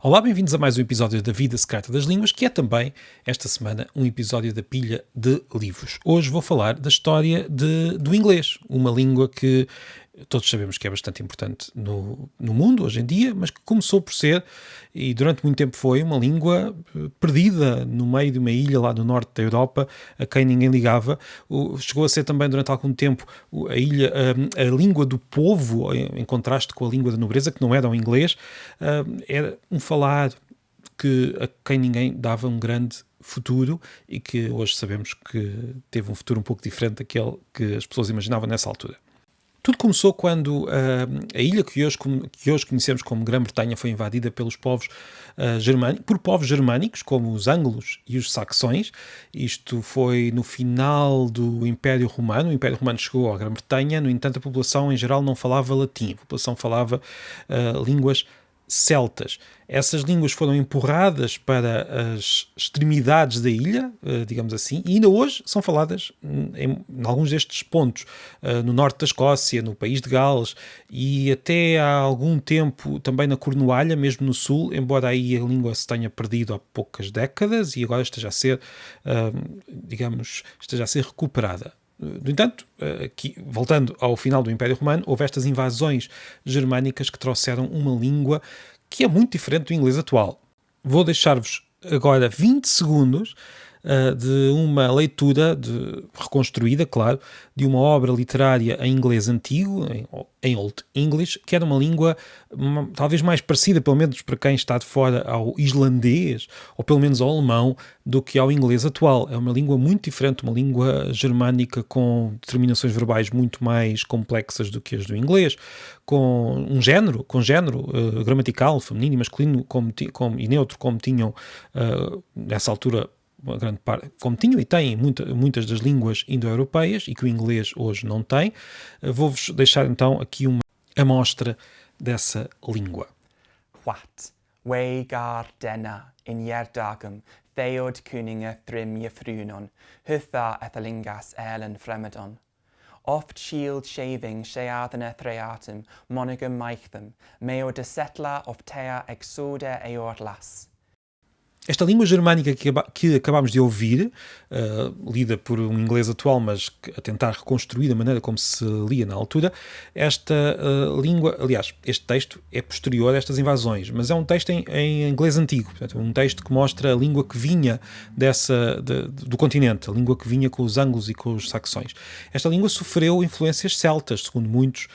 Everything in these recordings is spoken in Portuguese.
Olá, bem-vindos a mais um episódio da Vida Secreta das Línguas, que é também, esta semana, um episódio da pilha de livros. Hoje vou falar da história do inglês, uma língua que todos sabemos que é bastante importante no mundo hoje em dia, mas que começou por ser, e durante muito tempo foi, uma língua perdida no meio de uma ilha lá no norte da Europa, a quem ninguém ligava. Chegou a ser também durante algum tempo a língua do povo, em contraste com a língua da nobreza, que não era o inglês. Era um falar a quem ninguém dava um grande futuro e que hoje sabemos que teve um futuro um pouco diferente daquele que as pessoas imaginavam nessa altura. Tudo começou quando a ilha que hoje conhecemos como Grã-Bretanha foi invadida pelos povos por povos germânicos, como os anglos e os saxões. Isto foi no final do Império Romano. O Império Romano chegou à Grã-Bretanha, no entanto a população em geral não falava latim, a população falava línguas celtas. Essas línguas foram empurradas para as extremidades da ilha, digamos assim, e ainda hoje são faladas em alguns destes pontos, no norte da Escócia, no país de Gales e até há algum tempo também na Cornualha, mesmo no sul, embora aí a língua se tenha perdido há poucas décadas e agora esteja a ser recuperada. No entanto, aqui, voltando ao final do Império Romano, houve estas invasões germânicas que trouxeram uma língua que é muito diferente do inglês atual. Vou deixar-vos agora 20 segundos de uma leitura reconstruída, claro, de uma obra literária em inglês antigo, em Old English, que era uma língua talvez mais parecida, pelo menos para quem está de fora, ao islandês, ou pelo menos ao alemão, do que ao inglês atual. É uma língua muito diferente, uma língua germânica com determinações verbais muito mais complexas do que as do inglês, com um género gramatical, feminino e masculino e neutro, como tinham nessa altura uma grande parte, como tinham e têm muitas das línguas indo-europeias e que o inglês hoje não tem. Vou-vos deixar então aqui uma amostra dessa língua. What, wei gar denna in ierdagum, theod kuninga thrym jefrunon, hutha ethalingas elen fremedon. Oft shield shaving sheathana threatum, monogam maichtham, meo de setla of tea exoda eorlas. Esta língua germânica que acabámos de ouvir, lida por um inglês atual, mas a tentar reconstruir da maneira como se lia na altura, esta língua, aliás, este texto é posterior a estas invasões, mas é um texto em inglês antigo, portanto, um texto que mostra a língua que vinha do continente, a língua que vinha com os anglos e com os saxões. Esta língua sofreu influências celtas, segundo muitos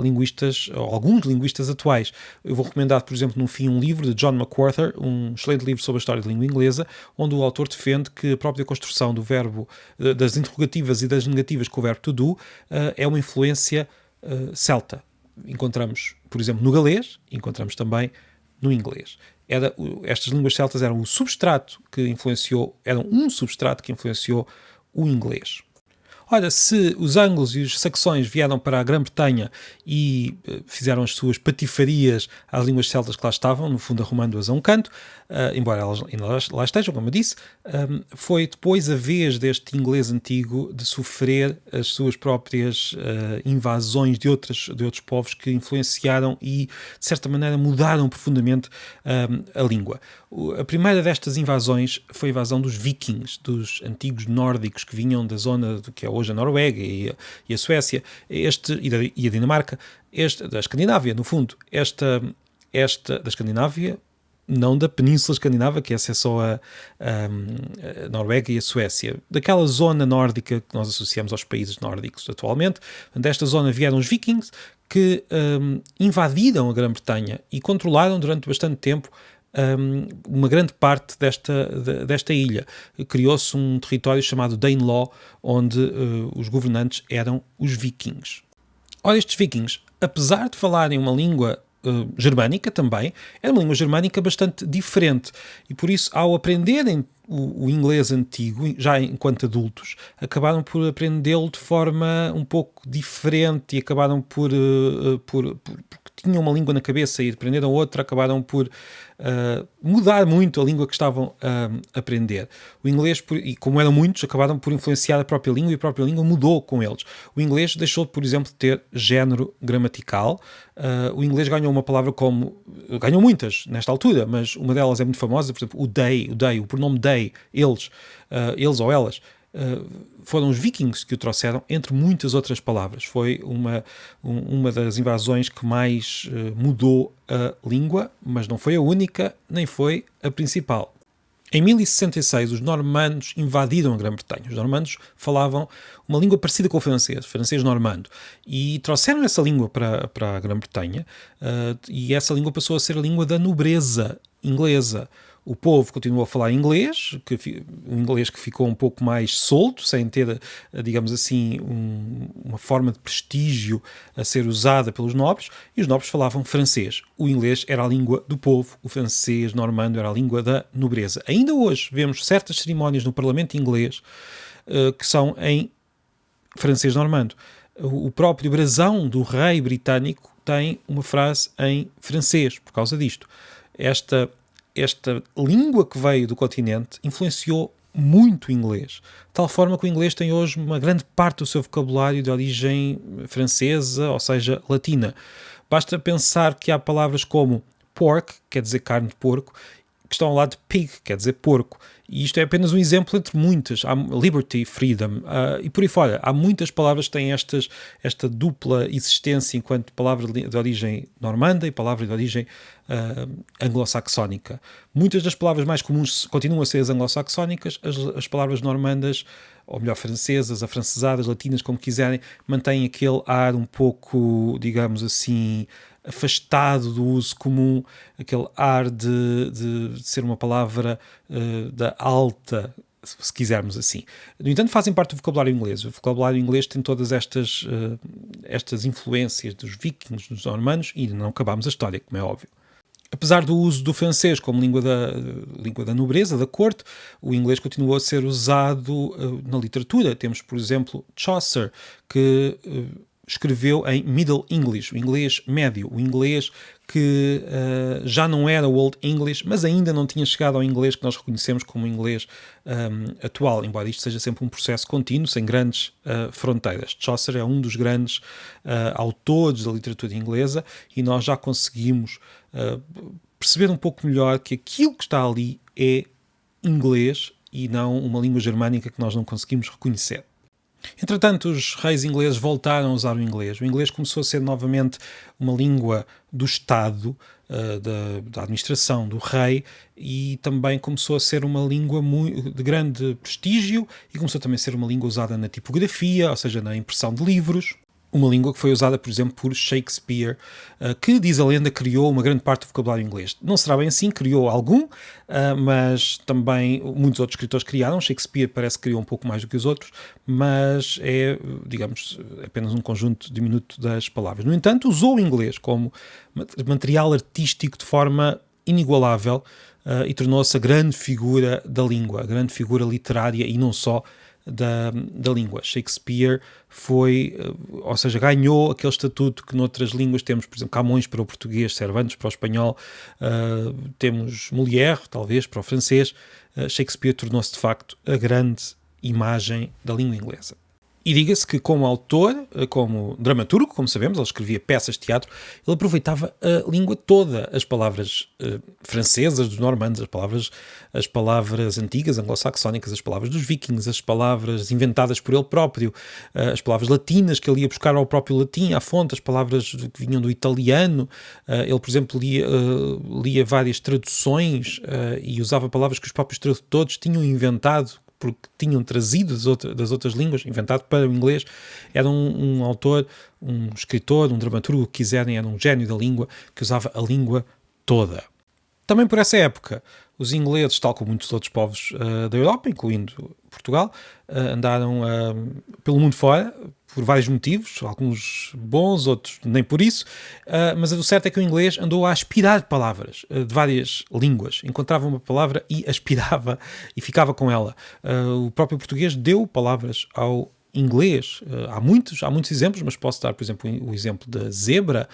linguistas, ou alguns linguistas atuais. Eu vou recomendar, por exemplo, no fim, um livro de John MacArthur, um excelente livro sobre a história da língua inglesa, onde o autor defende que a própria construção do verbo, das interrogativas e das negativas com o verbo to do, é uma influência celta. Encontramos, por exemplo, no galês, encontramos também no inglês. Estas línguas celtas eram um substrato que influenciou o inglês. Ora, se os anglos e os saxões vieram para a Grã-Bretanha e fizeram as suas patifarias às línguas celtas que lá estavam, no fundo arrumando-as a um canto, embora elas ainda lá estejam, como eu disse, foi depois a vez deste inglês antigo de sofrer as suas próprias invasões de outros povos que influenciaram e, de certa maneira, mudaram profundamente a língua. A primeira destas invasões foi a invasão dos vikings, dos antigos nórdicos que vinham da zona do que é hoje a Noruega e a Suécia e a Dinamarca, da Escandinávia, no fundo. Esta da Escandinávia, não da Península Escandinava, que essa é só a Noruega e a Suécia. Daquela zona nórdica que nós associamos aos países nórdicos atualmente. Desta zona vieram os vikings que invadiram a Grã-Bretanha e controlaram durante bastante tempo uma grande parte desta ilha. Criou-se um território chamado Danelaw, onde os governantes eram os vikings. Ora, estes vikings, apesar de falarem uma língua germânica também, era uma língua germânica bastante diferente e por isso, ao aprenderem o inglês antigo, já enquanto adultos, acabaram por aprendê-lo de forma um pouco diferente e acabaram porque tinham uma língua na cabeça e aprenderam outra, acabaram por mudar muito a língua que estavam a aprender. O inglês, e como eram muitos, acabaram por influenciar a própria língua e a própria língua mudou com eles. O inglês deixou de, por exemplo, ter género gramatical. O inglês ganhou uma palavra como... Ganhou muitas nesta altura, mas uma delas é muito famosa, por exemplo, o pronome they, eles ou elas. Foram os vikings que o trouxeram, entre muitas outras palavras. Foi uma das invasões que mais mudou a língua, mas não foi a única, nem foi a principal. Em 1066, os normandos invadiram a Grã-Bretanha. Os normandos falavam uma língua parecida com o francês normando, e trouxeram essa língua para a Grã-Bretanha, e essa língua passou a ser a língua da nobreza inglesa. O povo continuou a falar inglês, um inglês que ficou um pouco mais solto, sem ter, digamos assim, uma forma de prestígio a ser usada pelos nobres, e os nobres falavam francês. O inglês era a língua do povo, o francês normando era a língua da nobreza. Ainda hoje vemos certas cerimónias no parlamento inglês que são em francês normando. O próprio brasão do rei britânico tem uma frase em francês, por causa disto. Esta língua que veio do continente influenciou muito o inglês, de tal forma que o inglês tem hoje uma grande parte do seu vocabulário de origem francesa, ou seja, latina. Basta pensar que há palavras como pork, quer dizer carne de porco, que estão ao lado de pig, quer dizer porco. E isto é apenas um exemplo entre muitas. Há liberty, freedom, e por aí fora. Há muitas palavras que têm esta dupla existência enquanto palavra de origem normanda e palavra de origem anglo-saxónica. Muitas das palavras mais comuns continuam a ser as anglo-saxónicas, as palavras normandas, ou melhor, francesas, afrancesadas, latinas, como quiserem, mantêm aquele ar um pouco, digamos assim, afastado do uso comum, aquele ar de ser uma palavra da alta, se quisermos assim. No entanto, fazem parte do vocabulário inglês. O vocabulário inglês tem todas estas influências dos vikings, dos normandos, e não acabamos a história, como é óbvio. Apesar do uso do francês como língua da nobreza, da corte, o inglês continuou a ser usado na literatura. Temos, por exemplo, Chaucer, que escreveu em Middle English, o inglês médio, o inglês que já não era o Old English, mas ainda não tinha chegado ao inglês que nós reconhecemos como inglês atual, embora isto seja sempre um processo contínuo, sem grandes fronteiras. Chaucer é um dos grandes autores da literatura inglesa, e nós já conseguimos perceber um pouco melhor que aquilo que está ali é inglês e não uma língua germânica que nós não conseguimos reconhecer. Entretanto, os reis ingleses voltaram a usar o inglês. O inglês começou a ser novamente uma língua do Estado, da administração, do rei, e também começou a ser uma língua de grande prestígio, e começou também a ser uma língua usada na tipografia, ou seja, na impressão de livros. Uma língua que foi usada, por exemplo, por Shakespeare, que, diz a lenda, criou uma grande parte do vocabulário inglês. Não será bem assim, criou algum, mas também muitos outros escritores criaram. Shakespeare parece que criou um pouco mais do que os outros, mas é, digamos, apenas um conjunto diminuto das palavras. No entanto, usou o inglês como material artístico de forma inigualável e tornou-se a grande figura da língua, a grande figura literária e não só da língua. Shakespeare ou seja, ganhou aquele estatuto que noutras línguas temos, por exemplo, Camões para o português, Cervantes para o espanhol, temos Molière, talvez, para o francês. Shakespeare tornou-se, de facto, a grande imagem da língua inglesa. E diga-se que, como autor, como dramaturgo, como sabemos, ele escrevia peças de teatro, ele aproveitava a língua toda, as palavras francesas, dos normandos, as palavras antigas, anglo-saxónicas, as palavras dos vikings, as palavras inventadas por ele próprio, as palavras latinas que ele ia buscar ao próprio latim, à fonte, as palavras que vinham do italiano. Ele, por exemplo, lia várias traduções e usava palavras que os próprios tradutores tinham inventado, porque tinham trazido das outras línguas, inventado para o inglês. Era um autor, um escritor, um dramaturgo, que quiserem, era um gênio da língua, que usava a língua toda. Também por essa época, os ingleses, tal como muitos outros povos da Europa, incluindo Portugal, andaram pelo mundo fora, por vários motivos, alguns bons, outros nem por isso, mas o certo é que o inglês andou a aspirar palavras de várias línguas. Encontrava uma palavra e aspirava e ficava com ela. O próprio português deu palavras ao inglês. Há muitos exemplos, mas posso dar, por exemplo, o exemplo da zebra.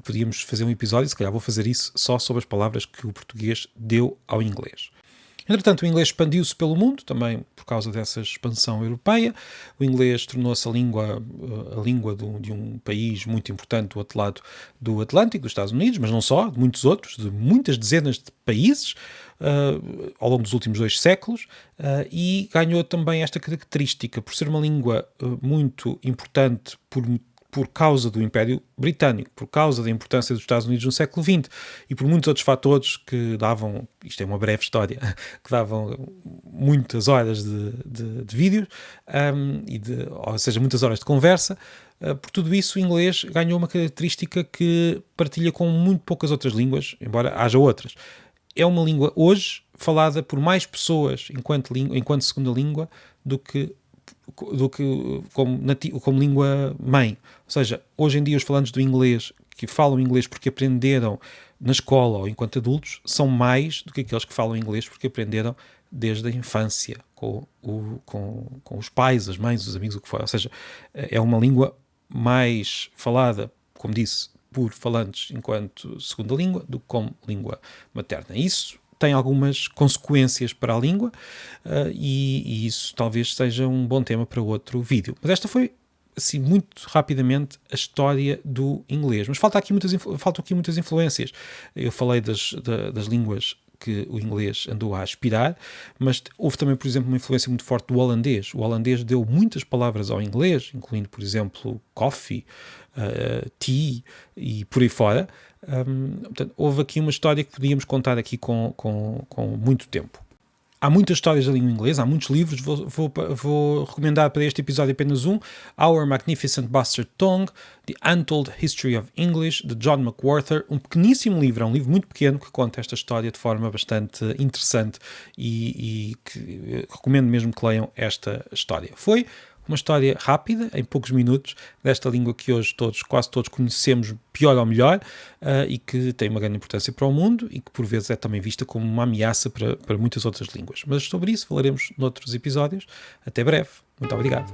Podíamos fazer um episódio, se calhar vou fazer isso só sobre as palavras que o português deu ao inglês. Entretanto, o inglês expandiu-se pelo mundo, também por causa dessa expansão europeia. O inglês tornou-se a língua de um país muito importante do outro lado do Atlântico, dos Estados Unidos, mas não só, de muitos outros, de muitas dezenas de países, ao longo dos últimos 2 séculos, e ganhou também esta característica, por ser uma língua muito importante por causa do Império Britânico, por causa da importância dos Estados Unidos no século XX e por muitos outros fatores que davam, isto é uma breve história, que davam muitas horas de vídeos, ou seja, muitas horas de conversa. Por tudo isso, o inglês ganhou uma característica que partilha com muito poucas outras línguas, embora haja outras. É uma língua hoje falada por mais pessoas enquanto segunda língua do que como língua mãe. Ou seja, hoje em dia os falantes do inglês que falam inglês porque aprenderam na escola ou enquanto adultos são mais do que aqueles que falam inglês porque aprenderam desde a infância com os pais, as mães, os amigos, o que for. Ou seja, é uma língua mais falada, como disse, por falantes enquanto segunda língua do que como língua materna. Isso tem algumas consequências para a língua e isso talvez seja um bom tema para outro vídeo. Mas esta foi, assim, muito rapidamente a história do inglês. Mas faltam aqui muitas influências. Eu falei das línguas que o inglês andou a aspirar, mas houve também, por exemplo, uma influência muito forte do holandês. O holandês deu muitas palavras ao inglês, incluindo, por exemplo, coffee, tea e por aí fora. Portanto, houve aqui uma história que podíamos contar aqui com muito tempo. Há muitas histórias da língua inglesa, há muitos livros, vou recomendar para este episódio apenas um, Our Magnificent Bastard Tongue, The Untold History of English, de John McWhorter, um pequeníssimo livro, é um livro muito pequeno que conta esta história de forma bastante interessante e que recomendo mesmo que leiam esta história. Foi uma história rápida, em poucos minutos, desta língua que hoje quase todos conhecemos pior ou melhor e que tem uma grande importância para o mundo e que por vezes é também vista como uma ameaça para muitas outras línguas. Mas sobre isso falaremos noutros episódios. Até breve. Muito obrigado.